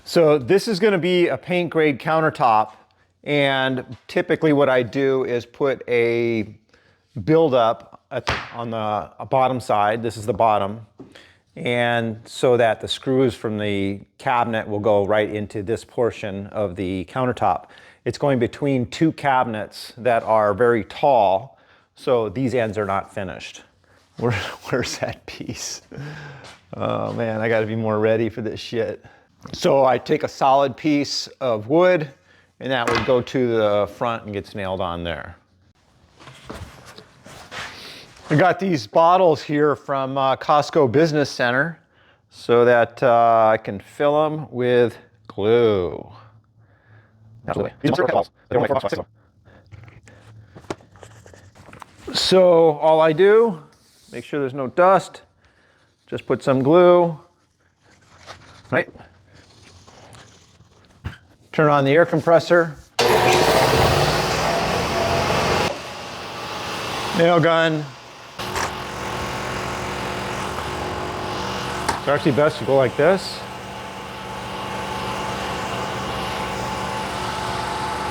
So this is going to be a paint grade countertop, and typically what I do is put a buildup on the bottom side. This is the bottom, and so that the screws from the cabinet will go right into this portion of the countertop. It's going between two cabinets that are very tall, so these ends are not finished. Where's that piece? Oh man, I gotta be more ready for this shit. So I take a solid piece of wood, and that would go to the front and gets nailed on there. I got these bottles here from Costco Business Center so that I can fill them with glue. Absolutely. These are bottles. They're only $4. So all I do, make sure there's no dust, just put some glue, right? Turn on the air compressor. Nail gun. It's actually best to go like this.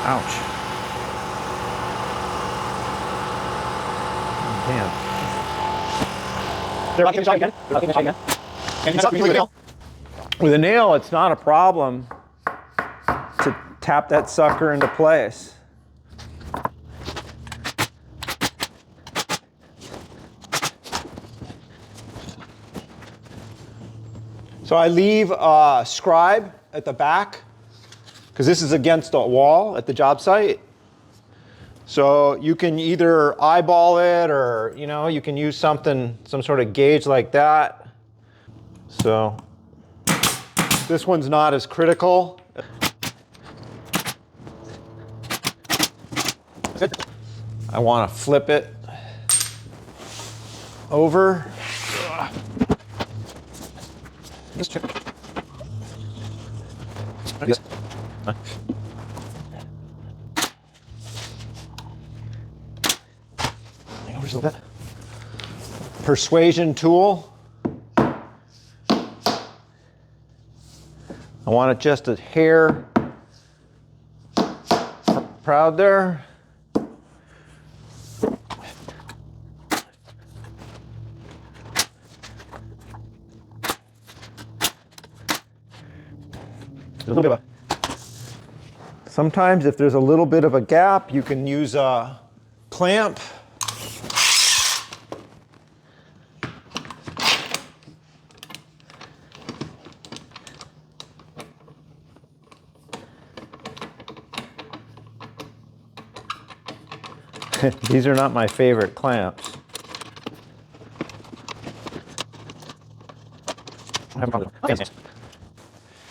Ouch. Damn. They're not getting shot again. They're not getting shot again. And it's with a nail. With a nail, it's not a problem to tap that sucker into place. So I leave a scribe at the back because this is against the wall at the job site. So you can either eyeball it or, you know, you can use something, some sort of gauge like that. So this one's not as critical. I want to flip it over. Yes. Persuasion tool. I want it just a hair proud there. A little bit of sometimes if there's a little bit of a gap, you can use a clamp. These are not my favorite clamps.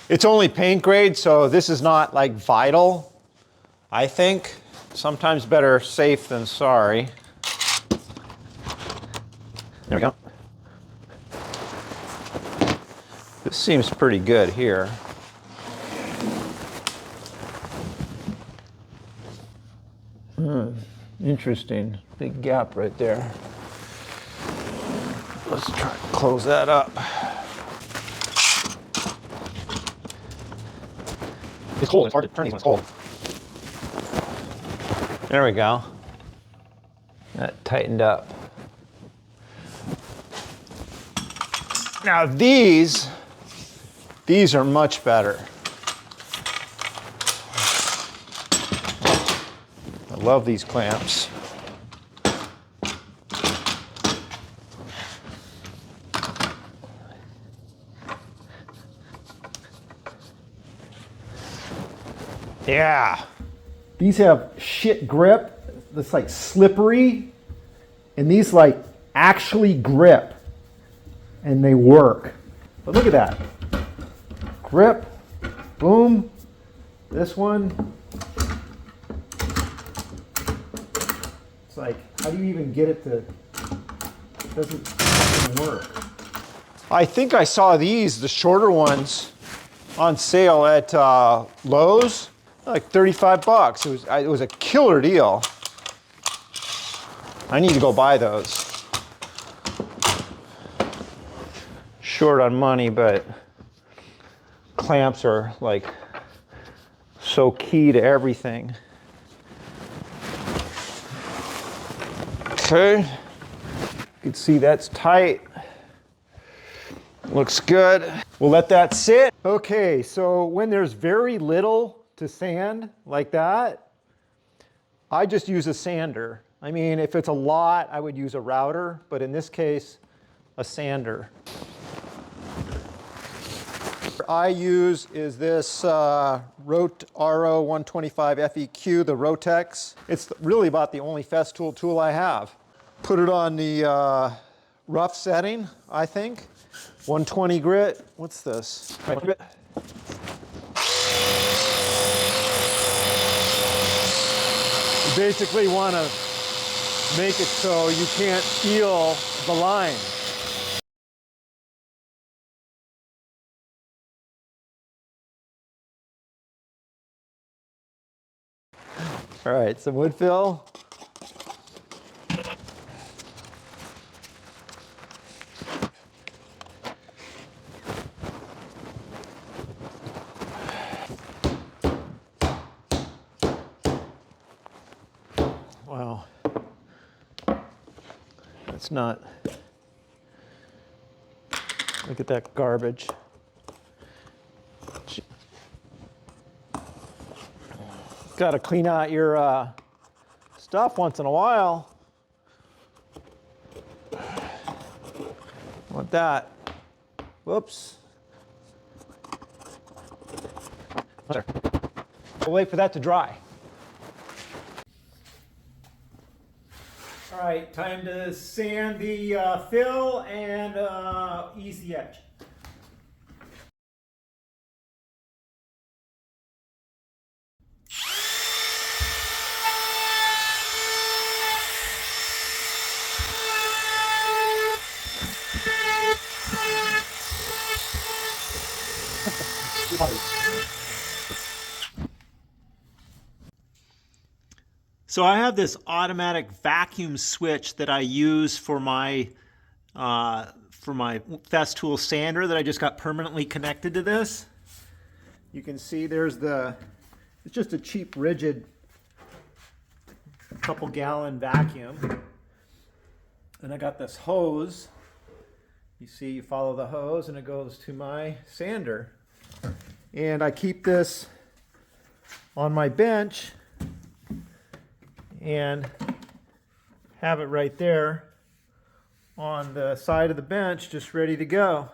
It's only paint grade, so this is not like vital, I think. Sometimes better safe than sorry. There we go. This seems pretty good here. Interesting. Big gap right there. Let's try to close that up. It's cold. It's hard to turn these when it's cold. There we go. That tightened up. Now these are much better. I love these clamps. Yeah. These have shit grip. That's like slippery. And these like actually grip. And they work. But look at that. Grip. Boom. This one. It's like, how do you even get it to, it doesn't work. I think I saw these, the shorter ones, on sale at Lowe's. Like 35 bucks. It was a killer deal. I need to go buy those. Short on money, but clamps are like so key to everything. Okay, you can see that's tight. Looks good. We'll let that sit. Okay, so when there's very little to sand like that, I just use a sander. I mean, if it's a lot, I would use a router, but in this case, a sander. What I use is this RO125 FEQ, the Rotex. It's really about the only Festool tool I have. Put it on the rough setting, I think. 120 grit. What's this? You basically want to make it so you can't feel the line. All right, some wood fill. Wow, that's not, look at that garbage. Got to clean out your stuff once in a while. Want that. Whoops. We'll wait for that to dry. All right, time to sand the fill and ease the edge. So I have this automatic vacuum switch that I use for my Festool sander that I just got permanently connected to this. You can see there's it's just a cheap rigid couple gallon vacuum. And I got this hose. You see, you follow the hose and it goes to my sander. And I keep this on my bench and have it right there on the side of the bench, just ready to go.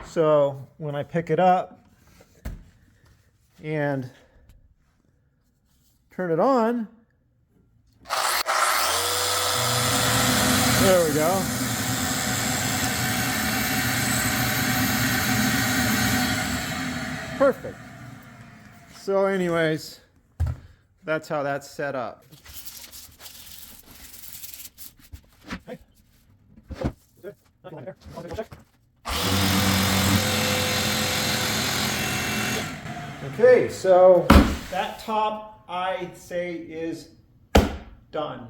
So when I pick it up and turn it on, there we go. Perfect. So anyways, that's how that's set up. Okay, so that top I'd say is done.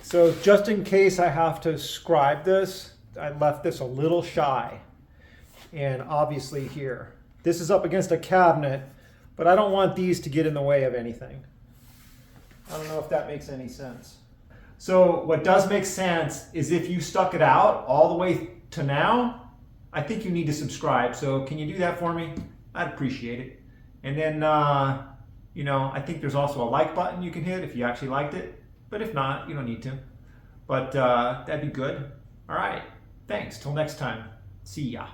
So just in case I have to scribe this, I left this a little shy. And obviously here. This is up against a cabinet, but I don't want these to get in the way of anything. I don't know if that makes any sense. So what does make sense is if you stuck it out all the way to now, I think you need to subscribe. So can you do that for me? I'd appreciate it. And then, you know, I think there's also a like button you can hit if you actually liked it. But if not, you don't need to. But that'd be good. All right. Thanks. Till next time. See ya.